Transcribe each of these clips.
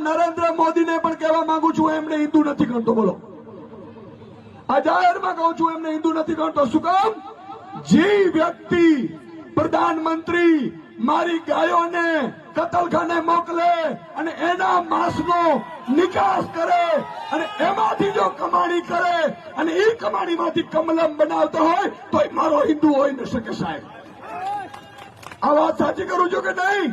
નરેન્દ્ર મોદીને પણ કહેવા માંગુ છું, એમને હિન્દુ નથી ગણતો. બોલો, આ જાહેરમાં કહું છું, એમને હિન્દુ નથી ગણતો. શું કામ? જે વ્યક્તિ પ્રધાનમંત્રી મારી ગાયોને કતલખાને મોકલે અને એના માંસનો નિકાસ કરે અને એમાંથી જો કમાણી કરે અને એ કમાણીમાંથી કમલમ બનાવતો હોય તો એ મારો હિન્દુ હોઈ ન શકે. સાહેબ, આ વાત સાચી કરું છું કે નહીં?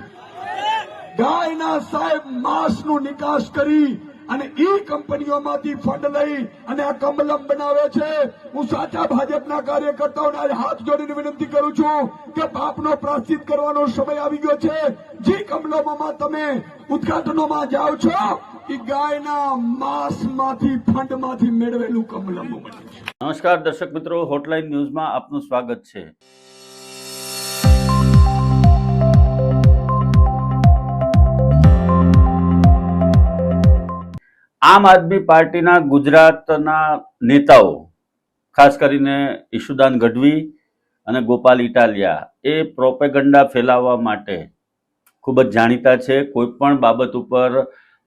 ગાયના સાહેબ માંસનું નિકાસ કરી અને ઈ કંપનીઓમાંથી ફંડ લઈ અને આ કમલમ બનાવે છે. હું સાચા ભાજપના કાર્યકર્તાઓને હાથ જોડીને વિનંતી કરું છું કે પાપનો પ્રાયશ્ચિત કરવાનો સમય આવી ગયો છે. જે કમલમોમાં તમે ઉદ્ઘાટનોમાં જાઓ છો એ ગાયના માંસમાંથી ફંડમાંથી મેળવેલું કમલમો બને છે. નમસ્કાર દર્શક મિત્રો, હોટલાઇન ન્યૂઝમાં આપનું સ્વાગત છે. આમ આદમી પાર્ટીના ગુજરાતના નેતાઓ, ખાસ કરીને ઈશુદાન ગઢવી અને ગોપાલ ઇટાલિયા, એ પ્રોપેગન્ડા ફેલાવવા માટે ખૂબ જ જાણીતા છે. કોઈ પણ બાબત ઉપર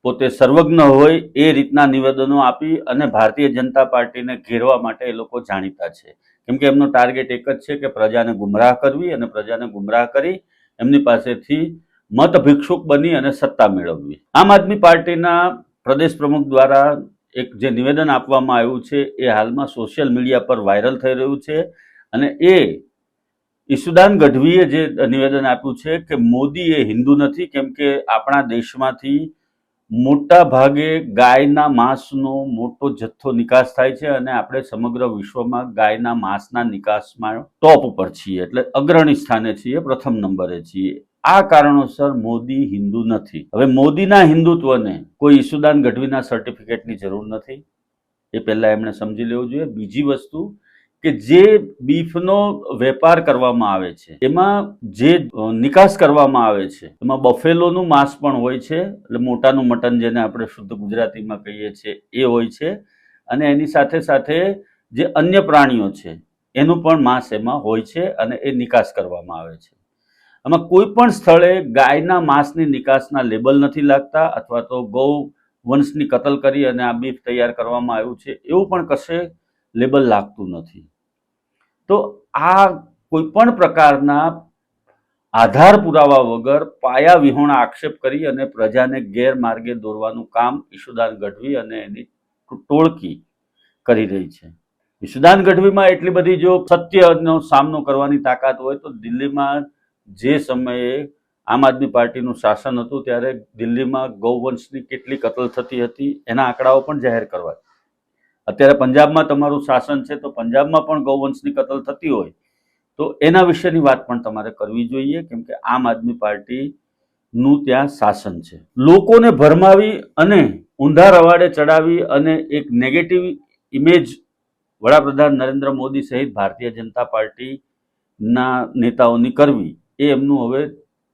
પોતે સર્વજ્ઞ હોય એ રીતના નિવેદનો આપી અને ભારતીય જનતા પાર્ટીને ઘેરવા માટે એ લોકો જાણીતા છે. કેમ કે એમનો ટાર્ગેટ એક જ છે કે પ્રજાને ગુમરાહ કરવી અને પ્રજાને ગુમરાહ કરી એમની પાસેથી મત ભિક્ષુક બની અને સત્તા મેળવવી. આમ આદમી પાર્ટીના પ્રદેશ પ્રમુખ દ્વારા એક જે નિવેદન આપવામાં આવ્યું છે એ હાલમાં સોશિયલ મીડિયા પર વાયરલ થઈ રહ્યું છે. અને એ ઈશુદાન ગઢવીએ જે નિવેદન આપ્યું છે કે મોદી એ હિન્દુ નથી, કેમ કે આપણા દેશમાંથી મોટા ભાગે ગાયના માંસનો મોટો જથ્થો નિકાસ થાય છે અને આપણે સમગ્ર વિશ્વમાં ગાયના માંસના નિકાસમાં ટોપ ઉપર છીએ, એટલે અગ્રણી સ્થાને છીએ, પ્રથમ નંબરે છીએ. આ કારણોસર મોદી હિન્દુ નથી. હવે મોદીના હિન્દુત્વને કોઈ ઈશુદાન ગઢવીના સર્ટિફિકેટની જરૂર નથી, એ પહેલા એમણે સમજી લેવું જોઈએ. બીજી વસ્તુ કે જે બીફનો વેપાર કરવામાં આવે છે, એમાં જે નિકાસ કરવામાં આવે છે એમાં બફેલોનું માંસ પણ હોય છે, એટલે મોટાનું મટન જેને આપણે શુદ્ધ ગુજરાતીમાં કહીએ છીએ એ હોય છે. અને એની સાથે સાથે જે અન્ય પ્રાણીઓ છે એનું પણ માંસ એમાં હોય છે અને એ નિકાસ કરવામાં આવે છે. આમાં કોઈ પણ સ્થળે ગાયના માંસની નિકાસના લેબલ નથી લાગતા, અથવા તો ગૌ વંશની કતલ કરી અને આ બીફ તૈયાર કરવામાં આવ્યું છે એવું પણ કશે લેબલ લાગતું નથી. તો આ કોઈ પણ પ્રકારના આધાર પુરાવા વગર પાયા વિહોણા આક્ષેપ કરી અને પ્રજાને ગેરમાર્ગે દોરવાનું કામ ઈશુદાન ગઢવી અને એની ટોળકી કરી રહી છે. ઈશુદાન ગઢવીમાં એટલી બધી જો સત્યનો સામનો કરવાની તાકાત હોય તો દિલ્હીમાં જે સમયે આમ આદમી પાર્ટીનું શાસન હતું ત્યારે દિલ્હીમાં ગૌવંશની કેટલી કતલ થતી હતી એના આંકડાઓ પણ જાહેર કરવા. અત્યારે પંજાબમાં તમારું શાસન છે તો પંજાબમાં પણ ગૌવંશની કતલ થતી હોય તો એના વિશેની વાત પણ તમારે કરવી જોઈએ, કેમ કે આમ આદમી પાર્ટીનું ત્યાં શાસન છે. લોકોને ભરમાવી અને ઊંધા રવાડે ચડાવી અને એક નેગેટિવ ઇમેજ વડાપ્રધાન નરેન્દ્ર મોદી સહિત ભારતીય જનતા પાર્ટીના નેતાઓની કરવી એ એમનું હવે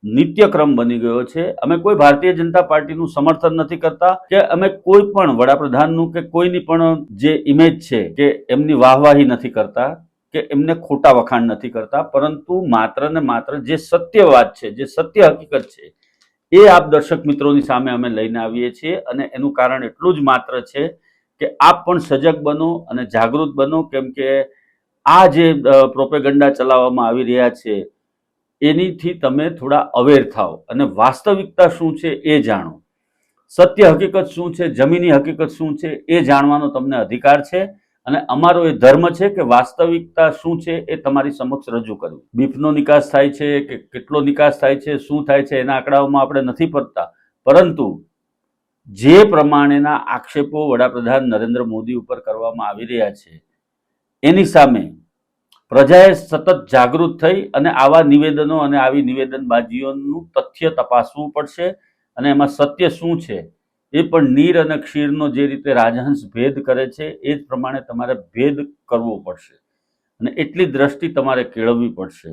નિત્યક્રમ બની ગયો છે. અમે કોઈ ભારતીય જનતા પાર્ટીનું સમર્થન નથી કરતા કે અમે કોઈ પણ વડાપ્રધાનનું કે કોઈની પણ જે ઇમેજ છે કે એમની વાહવાહી નથી કરતા કે એમને ખોટા વખાણ નથી કરતા, પરંતુ માત્ર ને માત્ર જે સત્ય વાત છે, જે સત્ય હકીકત છે એ આપ દર્શક મિત્રોની સામે અમે લઈને આવીએ છીએ. અને એનું કારણ એટલું જ માત્ર છે કે આપ પણ સજગ બનો અને જાગૃત બનો, કેમ કે આ જે પ્રોપેગન્ડા ચલાવવામાં આવી રહ્યા છે એનીથી તમે થોડા અવેર થાઓ અને વાસ્તવિકતા શું છે એ જાણો. સત્ય હકીકત શું છે, જમીની હકીકત શું છે એ જાણવાનો તમને અધિકાર છે. અને અમારો એ ધર્મ છે કે વાસ્તવિકતા શું છે એ તમારી સમક્ષ રજૂ કરવી. બીફનો નિકાસ થાય છે કે કેટલો નિકાસ થાય છે, શું થાય છે, એના આંકડાઓમાં આપણે નથી પડતા, પરંતુ જે પ્રમાણેના આક્ષેપો વડાપ્રધાન નરેન્દ્ર મોદી ઉપર કરવામાં આવી રહ્યા છે એની સામે પ્રજાએ સતત જાગૃત થઈ અને આવા નિવેદનો અને આવી નિવેદનબાજીઓનું તથ્ય તપાસવું પડશે. અને એમાં સત્ય શું છે એ પણ નીર અને ક્ષીરનો જે રીતે રાજહંસ ભેદ કરે છે એ જ પ્રમાણે તમારે ભેદ કરવો પડશે અને એટલી દ્રષ્ટિ તમારે કેળવવી પડશે.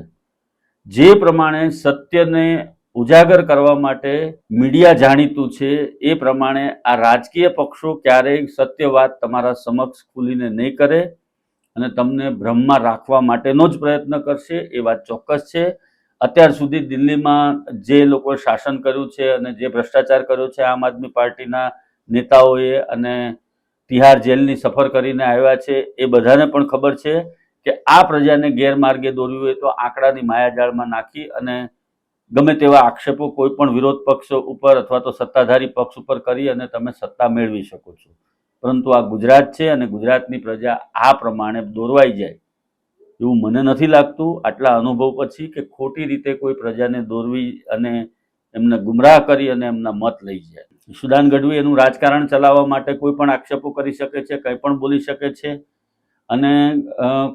જે પ્રમાણે સત્યને ઉજાગર કરવા માટે મીડિયા જાણીતું છે એ પ્રમાણે આ રાજકીય પક્ષો ક્યારેય સત્ય વાત તમારા સમક્ષ ખુલીને નહીં કરે અને તમને ભ્રમમાં રાખવા માટેનો જ પ્રયત્ન કરશે, એ વાત ચોક્કસ છે. અત્યાર સુધી દિલ્હીમાં જે લોકો શાસન કર્યું છે અને જે ભ્રષ્ટાચાર કર્યો છે આમ આદમી પાર્ટીના નેતાઓએ અને તિહાર જેલની સફર કરીને આવ્યા છે, એ બધાને પણ ખબર છે કે આ પ્રજાને ગેરમાર્ગે દોરવી હોય તો આંકડાની માયાજાળમાં નાખી અને ગમે તેવા આક્ષેપો કોઈ પણ વિરોધ પક્ષ ઉપર અથવા તો સત્તાધારી પક્ષ ઉપર કરી અને તમે સત્તા મેળવી શકો છો. પરંતુ આ ગુજરાત છે અને ગુજરાતની પ્રજા આ પ્રમાણે દોરવાઈ જાય એવું મને નથી લાગતું આટલા અનુભવ પછી કે ખોટી રીતે કોઈ પ્રજાને દોરવી અને એમને ગુમરાહ કરી અને એમના મત લઈ જાય. ઈશુદાન ગઢવી એનું રાજકારણ ચલાવવા માટે કોઈ પણ આક્ષેપો કરી શકે છે, કંઈ પણ બોલી શકે છે અને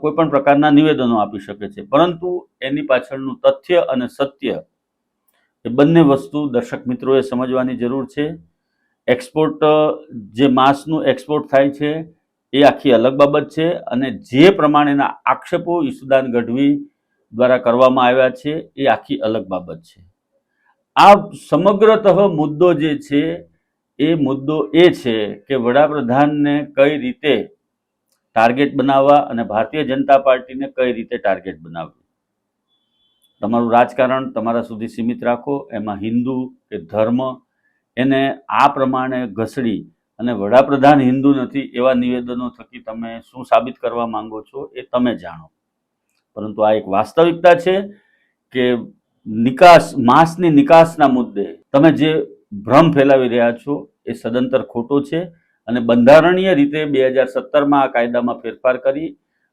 કોઈ પણ પ્રકારના નિવેદનો આપી શકે છે, પરંતુ એની પાછળનું તથ્ય અને સત્ય એ બંને વસ્તુ દર્શક મિત્રોએ સમજવાની જરૂર છે. એક્સપોર્ટ જે માંસનું એક્સપોર્ટ થાય છે એ આખી અલગ બાબત છે અને જે પ્રમાણેના આક્ષેપો ઈશુદાન ગઢવી દ્વારા કરવામાં આવ્યા છે એ આખી અલગ બાબત છે. આ સમગ્રતઃ મુદ્દો જે છે એ મુદ્દો એ છે કે વડાપ્રધાનને કઈ રીતે ટાર્ગેટ બનાવવા અને ભારતીય જનતા પાર્ટીને કઈ રીતે ટાર્ગેટ બનાવવી. તમારું રાજકારણ તમારા સુધી સીમિત રાખો, એમાં હિન્દુ કે ધર્મ એને આ પ્રમાણે ઘસડી અને વડાપ્રધાન હિન્દુ નથી એવા નિવેદનો થકી તમે શું સાબિત કરવા માંગો છો એ તમે જાણો. પરંતુ આ એક વાસ્તવિકતા છે કે માંસની નિકાસના મુદ્દે તમે જે ભ્રમ ફેલાવી રહ્યા છો એ સદંતર ખોટો છે અને બંધારણીય રીતે 2017માં આ કાયદામાં ફેરફાર કરી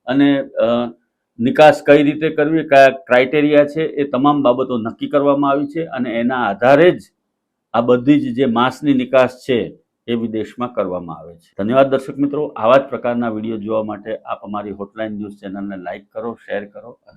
અને નિકાસ કઈ રીતે કરવી, કયા ક્રાઇટેરિયા છે એ તમામ બાબતો નક્કી કરવામાં આવી છે અને એના આધારે જ આ બધી જ જે માંસની નિકાસ છે એ વિદેશમાં કરવામાં આવે છે. ધન્યવાદ દર્શક મિત્રો. આવા જ પ્રકારના વિડીયો જોવા માટે આપ અમારી હોટલાઇન ન્યૂઝ ચેનલને લાઇક કરો, શેર કરો અને